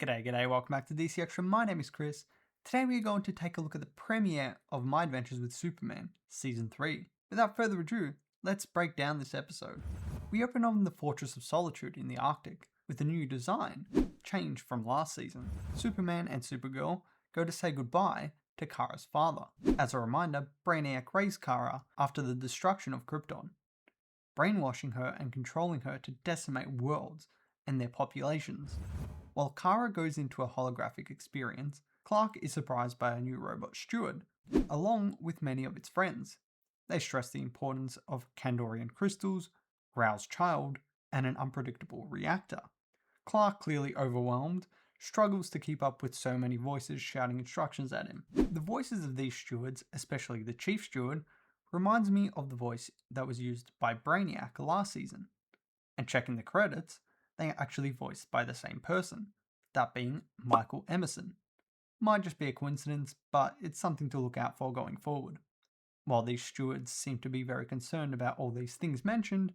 G'day, welcome back to DC Extra. My name is Chris. Today we are going to take a look at the premiere of My Adventures with Superman, Season 3. Without further ado, let's break down this episode. We open on the Fortress of Solitude in the Arctic, with a new design, changed from last season. Superman and Supergirl go to say goodbye to Kara's father. As a reminder, Brainiac raised Kara after the destruction of Krypton, brainwashing her and controlling her to decimate worlds and their populations. While Kara goes into a holographic experience, Clark is surprised by a new robot steward, along with many of its friends. They stress the importance of Kandorian crystals, Rao's child, and an unpredictable reactor. Clark, clearly overwhelmed, struggles to keep up with so many voices shouting instructions at him. The voices of these stewards, especially the chief steward, reminds me of the voice that was used by Brainiac last season. And checking the credits, they are actually voiced by the same person, that being Michael Emerson. Might just be a coincidence, but it's something to look out for going forward. While these stewards seem to be very concerned about all these things mentioned,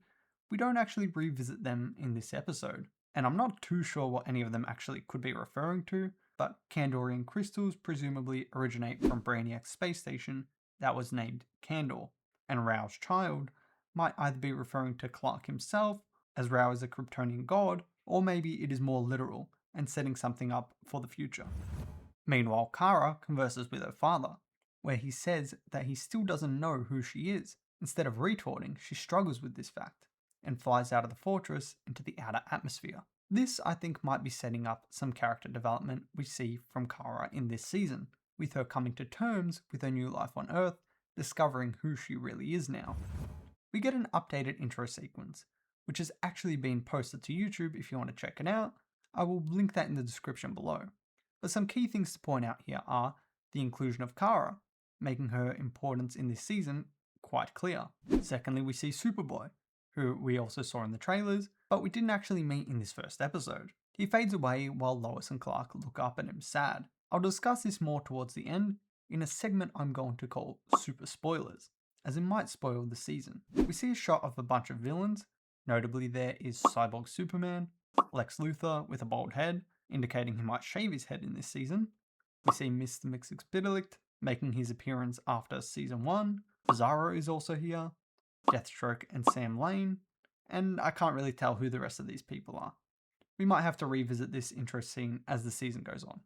we don't actually revisit them in this episode, and I'm not too sure what any of them actually could be referring to, but Kandorian crystals presumably originate from Brainiac's space station that was named Kandor, and Rao's child might either be referring to Clark himself, as Rao is a Kryptonian god, or maybe it is more literal and setting something up for the future. Meanwhile, Kara converses with her father, where he says that he still doesn't know who she is. Instead of retorting, she struggles with this fact and flies out of the fortress into the outer atmosphere. This, I think, might be setting up some character development we see from Kara in this season, with her coming to terms with her new life on Earth, discovering who she really is now. We get an updated intro sequence, which has actually been posted to YouTube if you want to check it out. I will link that in the description below. But some key things to point out here are the inclusion of Kara, making her importance in this season quite clear. Secondly, we see Superboy, who we also saw in the trailers, but we didn't actually meet in this first episode. He fades away while Lois and Clark look up at him sad. I'll discuss this more towards the end in a segment I'm going to call Super Spoilers, as it might spoil the season. We see a shot of a bunch of villains. Notably, there is Cyborg Superman, Lex Luthor with a bald head, indicating he might shave his head in this season. We see Mr. Mxyzptlk making his appearance after season 1. Bizarro is also here, Deathstroke and Sam Lane, and I can't really tell who the rest of these people are. We might have to revisit this intro scene as the season goes on.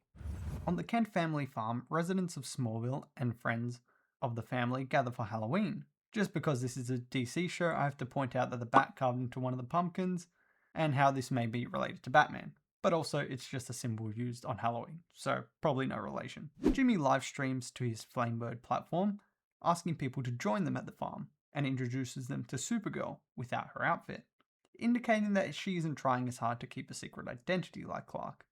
On the Kent family farm, residents of Smallville and friends of the family gather for Halloween. Just because this is a DC show, I have to point out that the bat carved into one of the pumpkins, and how this may be related to Batman. But also, it's just a symbol used on Halloween, so probably no relation. Jimmy live streams to his Flamebird platform, asking people to join them at the farm, and introduces them to Supergirl without her outfit, indicating that she isn't trying as hard to keep a secret identity like Clark.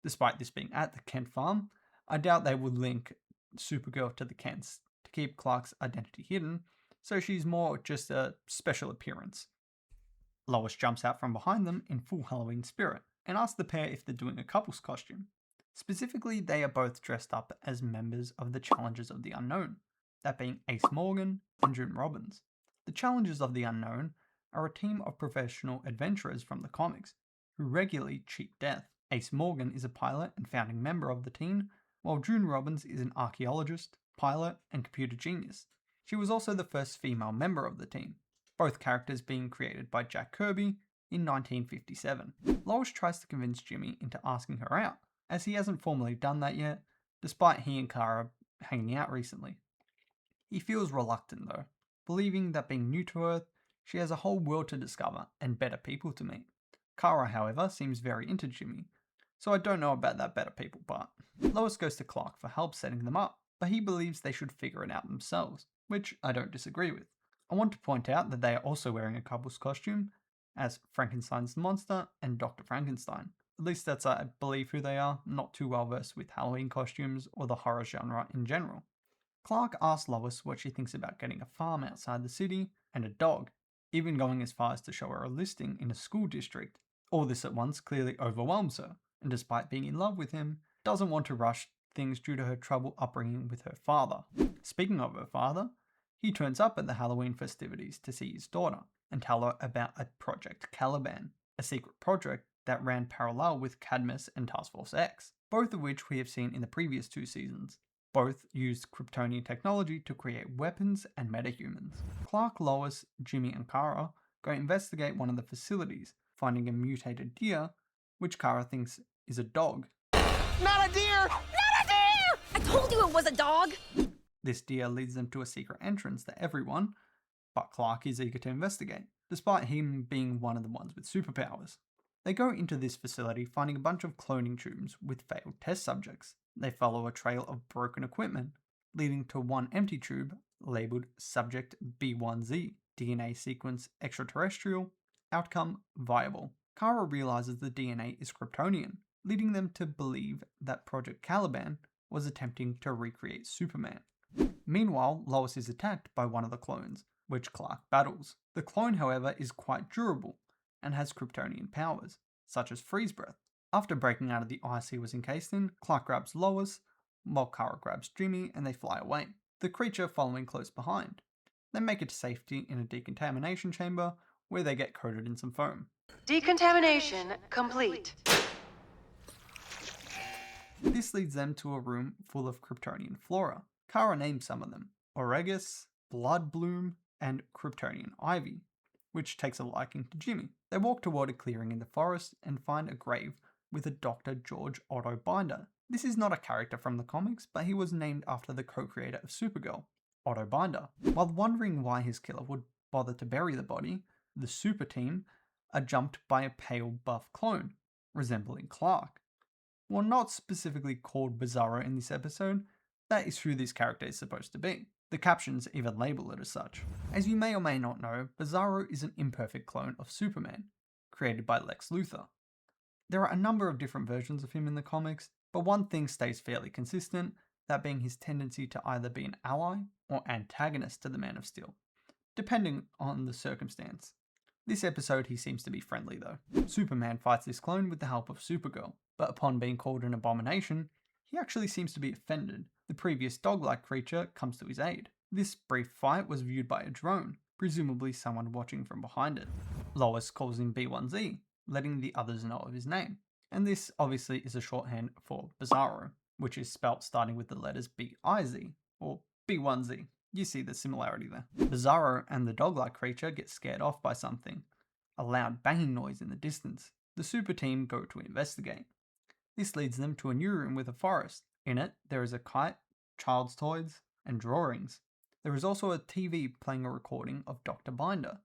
Despite this being at the Kent farm, I doubt they would link Supergirl to the Kents to keep Clark's identity hidden, so she's more just a special appearance. Lois jumps out from behind them in full Halloween spirit and asks the pair if they're doing a couple's costume. Specifically, they are both dressed up as members of the Challengers of the Unknown, that being Ace Morgan and June Robbins. The Challengers of the Unknown are a team of professional adventurers from the comics who regularly cheat death. Ace Morgan is a pilot and founding member of the team, while June Robbins is an archaeologist, pilot, and computer genius. She was also the first female member of the team, both characters being created by Jack Kirby in 1957. Lois tries to convince Jimmy into asking her out, as he hasn't formally done that yet, despite he and Kara hanging out recently. He feels reluctant though, believing that being new to Earth, she has a whole world to discover and better people to meet. Kara, however, seems very into Jimmy, so I don't know about that better people part. Lois goes to Clark for help setting them up, but he believes they should figure it out themselves, which I don't disagree with. I want to point out that they are also wearing a couple's costume as Frankenstein's the monster and Dr. Frankenstein. At least that's, I believe, who they are. I'm not too well versed with Halloween costumes or the horror genre in general. Clark asks Lois what she thinks about getting a farm outside the city and a dog, even going as far as to show her a listing in a school district. All this at once clearly overwhelms her, and despite being in love with him, doesn't want to rush things due to her troubled upbringing with her father. Speaking of her father, he turns up at the Halloween festivities to see his daughter and tell her about a project Caliban, a secret project that ran parallel with Cadmus and Task Force X, both of which we have seen in the previous 2 seasons. Both used Kryptonian technology to create weapons and metahumans. Clark, Lois, Jimmy, and Kara go investigate one of the facilities, finding a mutated deer, which Kara thinks is a dog. Not a deer! Not a deer! I told you it was a dog! This deer leads them to a secret entrance that everyone, but Clark, is eager to investigate, despite him being one of the ones with superpowers. They go into this facility finding a bunch of cloning tubes with failed test subjects. They follow a trail of broken equipment, leading to one empty tube labeled Subject B1Z, DNA sequence extraterrestrial, outcome viable. Kara realizes the DNA is Kryptonian, leading them to believe that Project Caliban was attempting to recreate Superman. Meanwhile, Lois is attacked by one of the clones, which Clark battles. The clone, however, is quite durable and has Kryptonian powers, such as freeze breath. After breaking out of the ice he was encased in, Clark grabs Lois, while Kara grabs Jimmy, and they fly away, the creature following close behind. They make it to safety in a decontamination chamber, where they get coated in some foam. Decontamination complete. This leads them to a room full of Kryptonian flora. Kara names some of them: Oregus, Blood Bloom, and Kryptonian Ivy, which takes a liking to Jimmy. They walk toward a clearing in the forest and find a grave with a Dr. George Otto Binder. This is not a character from the comics, but he was named after the co-creator of Supergirl, Otto Binder. While wondering why his killer would bother to bury the body, the super team are jumped by a pale buff clone, resembling Clark. While not specifically called Bizarro in this episode, that is who this character is supposed to be. The captions even label it as such. As you may or may not know, Bizarro is an imperfect clone of Superman, created by Lex Luthor. There are a number of different versions of him in the comics, but one thing stays fairly consistent, that being his tendency to either be an ally or antagonist to the Man of Steel, depending on the circumstance. This episode he seems to be friendly though. Superman fights this clone with the help of Supergirl, but upon being called an abomination, he actually seems to be offended. The previous dog-like creature comes to his aid. This brief fight was viewed by a drone, presumably someone watching from behind it. Lois calls him B1Z, letting the others know of his name. And this obviously is a shorthand for Bizarro, which is spelt starting with the letters B-I-Z, or B1Z. You see the similarity there. Bizarro and the dog-like creature get scared off by something, a loud banging noise in the distance. The super team go to investigate. This leads them to a new room with a forest. In it, there is a kite, child's toys, and drawings. There is also a TV playing a recording of Dr. Binder,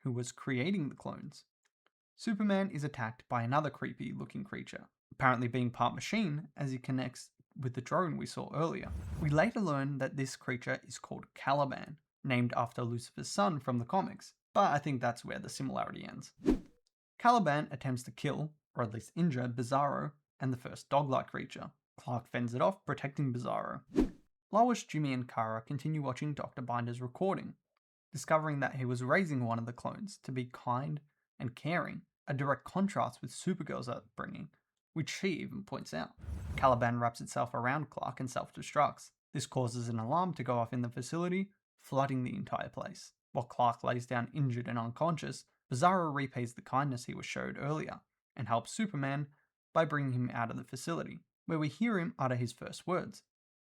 who was creating the clones. Superman is attacked by another creepy looking creature, apparently being part machine as he connects with the drone we saw earlier. We later learn that this creature is called Caliban, named after Lucifer's son from the comics, but I think that's where the similarity ends. Caliban attempts to kill, or at least injure, Bizarro and the first dog-like creature. Clark fends it off, protecting Bizarro. Lois, Jimmy, and Kara continue watching Dr. Binder's recording, discovering that he was raising one of the clones to be kind and caring, a direct contrast with Supergirl's upbringing, which she even points out. Caliban wraps itself around Clark and self-destructs. This causes an alarm to go off in the facility, flooding the entire place. While Clark lays down injured and unconscious, Bizarro repays the kindness he was showed earlier, and helps Superman by bringing him out of the facility, where we hear him utter his first words,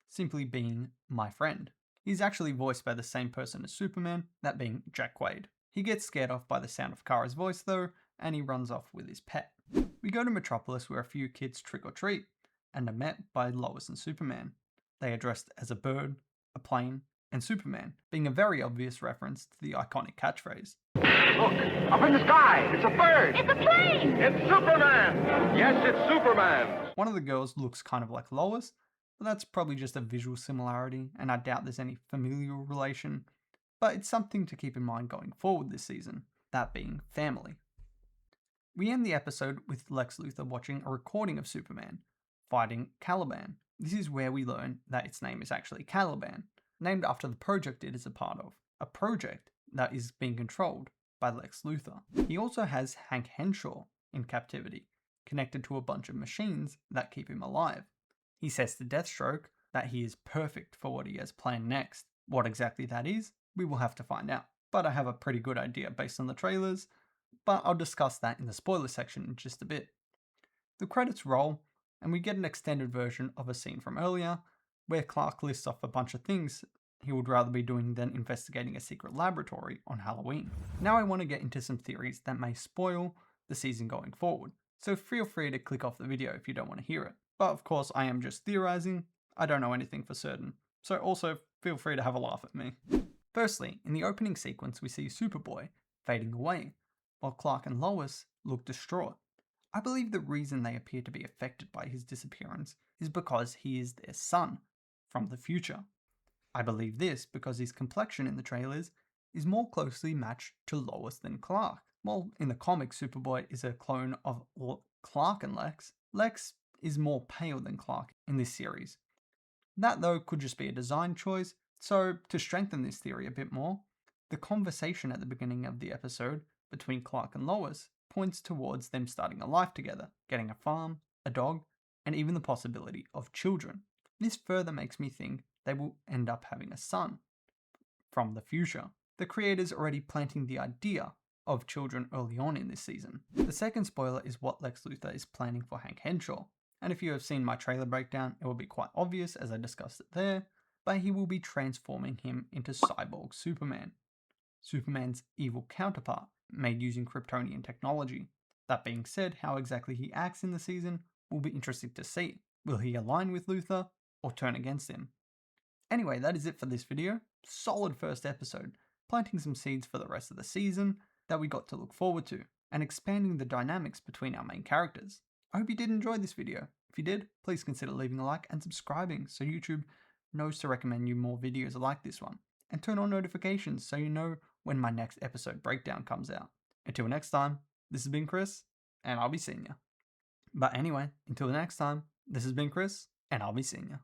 simply being, "my friend." He's actually voiced by the same person as Superman, that being Jack Quaid. He gets scared off by the sound of Kara's voice though, and he runs off with his pet. We go to Metropolis where a few kids trick or treat, and are met by Lois and Superman. They are dressed as a bird, a plane, and Superman, being a very obvious reference to the iconic catchphrase. Look, up in the sky, it's a bird! It's a plane! It's Superman! Yes, it's Superman! One of the girls looks kind of like Lois, but that's probably just a visual similarity, and I doubt there's any familial relation, but it's something to keep in mind going forward this season, that being family. We end the episode with Lex Luthor watching a recording of Superman fighting Caliban. This is where we learn that its name is actually Caliban, named after the project it is a part of, a project that is being controlled by Lex Luthor. He also has Hank Henshaw in captivity, connected to a bunch of machines that keep him alive. He says to Deathstroke that he is perfect for what he has planned next. What exactly that is, we will have to find out. But I have a pretty good idea based on the trailers, but I'll discuss that in the spoiler section in just a bit. The credits roll, and we get an extended version of a scene from earlier, where Clark lists off a bunch of things he would rather be doing than investigating a secret laboratory on Halloween. Now I want to get into some theories that may spoil the season going forward, so feel free to click off the video if you don't want to hear it. But of course I am just theorizing, I don't know anything for certain, so also feel free to have a laugh at me. Firstly, in the opening sequence we see Superboy fading away, while Clark and Lois look distraught. I believe the reason they appear to be affected by his disappearance is because he is their son from the future. I believe this because his complexion in the trailers is more closely matched to Lois than Clark. While in the comics Superboy is a clone of Clark and Lex, Lex is more pale than Clark in this series. That though could just be a design choice, so to strengthen this theory a bit more, the conversation at the beginning of the episode between Clark and Lois points towards them starting a life together, getting a farm, a dog, and even the possibility of children. This further makes me think they will end up having a son from the future. The creators already planting the idea of children early on in this season. The second spoiler is what Lex Luthor is planning for Hank Henshaw, and if you have seen my trailer breakdown, it will be quite obvious as I discussed it there, but he will be transforming him into Cyborg Superman, Superman's evil counterpart, made using Kryptonian technology. That being said, how exactly he acts in the season will be interesting to see. Will he align with Luthor or turn against him? Anyway, that is it for this video. Solid first episode, planting some seeds for the rest of the season that we got to look forward to, and expanding the dynamics between our main characters. I hope you did enjoy this video. If you did, please consider leaving a like and subscribing so YouTube knows to recommend you more videos like this one. And turn on notifications so you know when my next episode breakdown comes out. Until next time, this has been Chris, and I'll be seeing ya. But anyway, until next time, this has been Chris, and I'll be seeing ya.